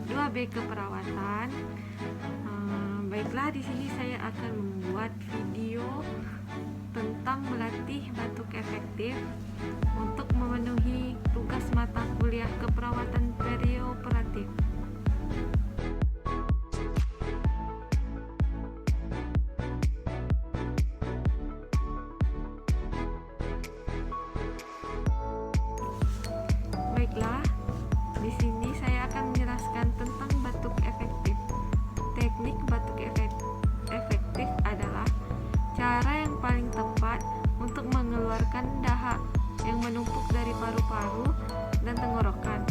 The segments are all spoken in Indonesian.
2B keperawatan. Baiklah, di sini saya akan membuat video tentang melatih batuk efektif untuk memenuhi tugas mata kuliah keperawatan perioperatif. Baiklah, di sini saya akan menjelaskan tentang batuk efektif. Teknik batuk efektif adalah cara yang paling tepat untuk mengeluarkan dahak yang menumpuk dari paru-paru dan tenggorokan.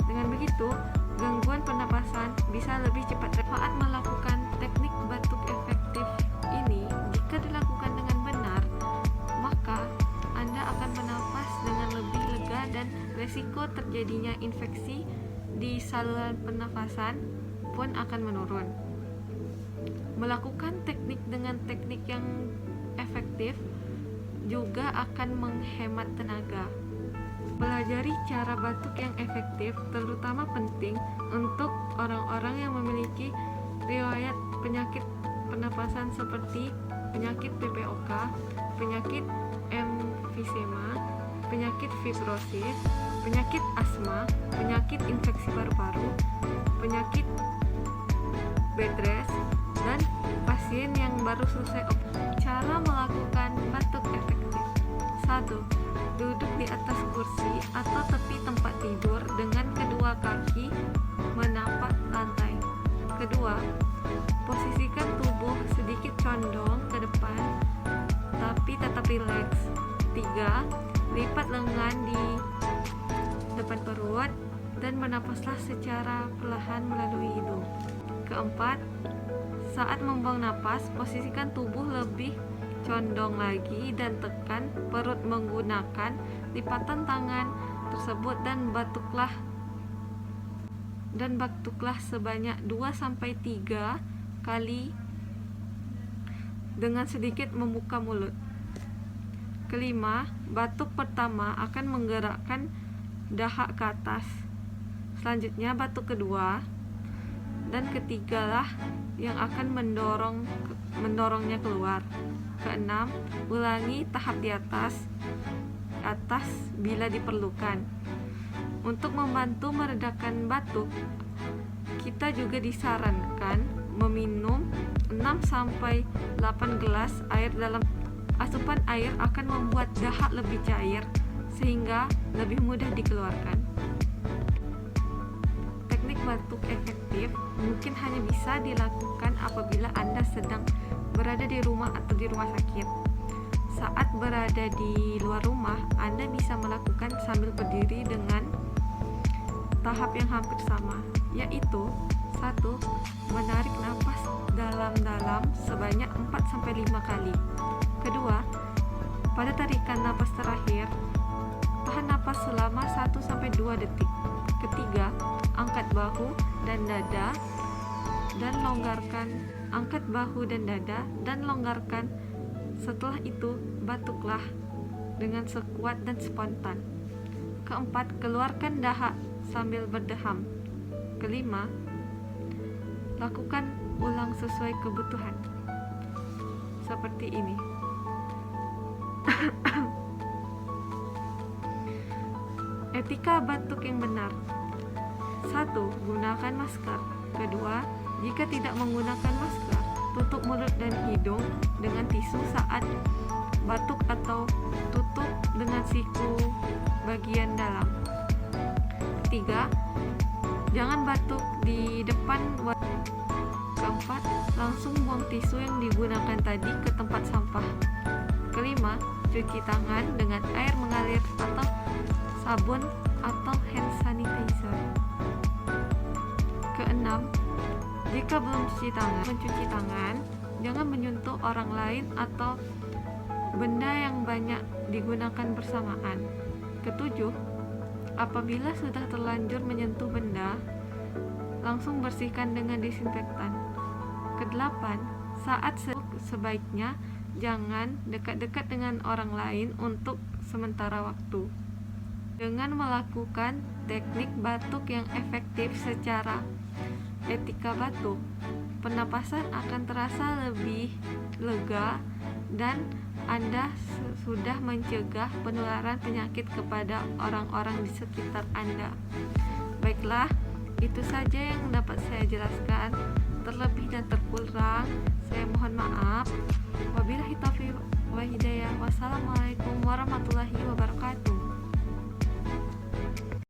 Dengan begitu, gangguan pernapasan bisa lebih cepat. Saat melakukan teknik batuk efektif ini, jika dilakukan dengan benar, maka Anda akan bernapas dengan lebih lega dan resiko terjadinya infeksi di saluran pernafasan pun akan menurun. Melakukan teknik dengan teknik yang efektif juga akan menghemat tenaga. Pelajari cara batuk yang efektif terutama penting untuk orang-orang yang memiliki riwayat penyakit pernapasan seperti penyakit PPOK, penyakit emfisema, penyakit fibrosis, penyakit asma, penyakit infeksi paru-paru, penyakit bed rest, dan pasien yang baru selesai operasi. Cara melakukan batuk efektif: 1. Duduk di atas kursi atau tepi tempat tidur dengan kedua kaki menapak lantai. Kedua, posisikan tubuh sedikit condong ke depan tapi tetap rileks. 3. Lipat lengan di depan perut dan bernapaslah secara perlahan melalui hidung. Keempat, saat membuang napas, posisikan tubuh lebih condong lagi dan tekan perut menggunakan lipatan tangan tersebut dan batuklah sebanyak 2-3 kali dengan sedikit membuka mulut. Kelima, batuk pertama akan menggerakkan dahak ke atas. Selanjutnya batuk kedua dan ketigalah yang akan mendorongnya keluar. Keenam, ulangi tahap di atas bila diperlukan. Untuk membantu meredakan batuk, kita juga disarankan meminum 6-8 gelas air dalam. Asupan air akan membuat dahak lebih cair sehingga lebih mudah dikeluarkan. Teknik batuk efektif mungkin hanya bisa dilakukan apabila Anda sedang berada di rumah atau di rumah sakit. Saat berada di luar rumah, Anda bisa melakukan sambil berdiri dengan tahap yang hampir sama, yaitu 1. Menarik napas dalam-dalam sebanyak 4-5 kali. Kedua, pada tarikan napas terakhir, tahan napas selama 1-2 detik. Ketiga, angkat bahu dan dada dan longgarkan. Angkat bahu dan dada dan longgarkan. Setelah itu, batuklah dengan sekuat dan spontan. Keempat, keluarkan dahak sambil berdeham. Kelima, lakukan ulang sesuai kebutuhan. Seperti ini. Etika batuk yang benar. 1. Gunakan masker. Kedua, jika tidak menggunakan masker, tutup mulut dan hidung dengan tisu saat batuk atau tutup dengan siku bagian dalam. 3. Jangan batuk di depan wajah. Keempat, langsung buang tisu yang digunakan tadi ke tempat sampah. Kelima, cuci tangan dengan air mengalir atau sabun atau hand sanitizer. Keenam, jika belum mencuci tangan, jangan menyentuh orang lain atau benda yang banyak digunakan bersamaan. Ketujuh, apabila sudah terlanjur menyentuh benda, langsung bersihkan dengan disinfektan. Kedelapan, saat sebaiknya jangan dekat-dekat dengan orang lain untuk sementara waktu. Dengan melakukan teknik batuk yang efektif secara etika batuk, pernapasan akan terasa lebih lega dan Anda sudah mencegah penularan penyakit kepada orang-orang di sekitar Anda. Baiklah, itu saja yang dapat saya jelaskan. Terlebih dan terkurang, saya mohon maaf. Wabillahi taufiq wa hidayah. Wassalamualaikum warahmatullahi wabarakatuh.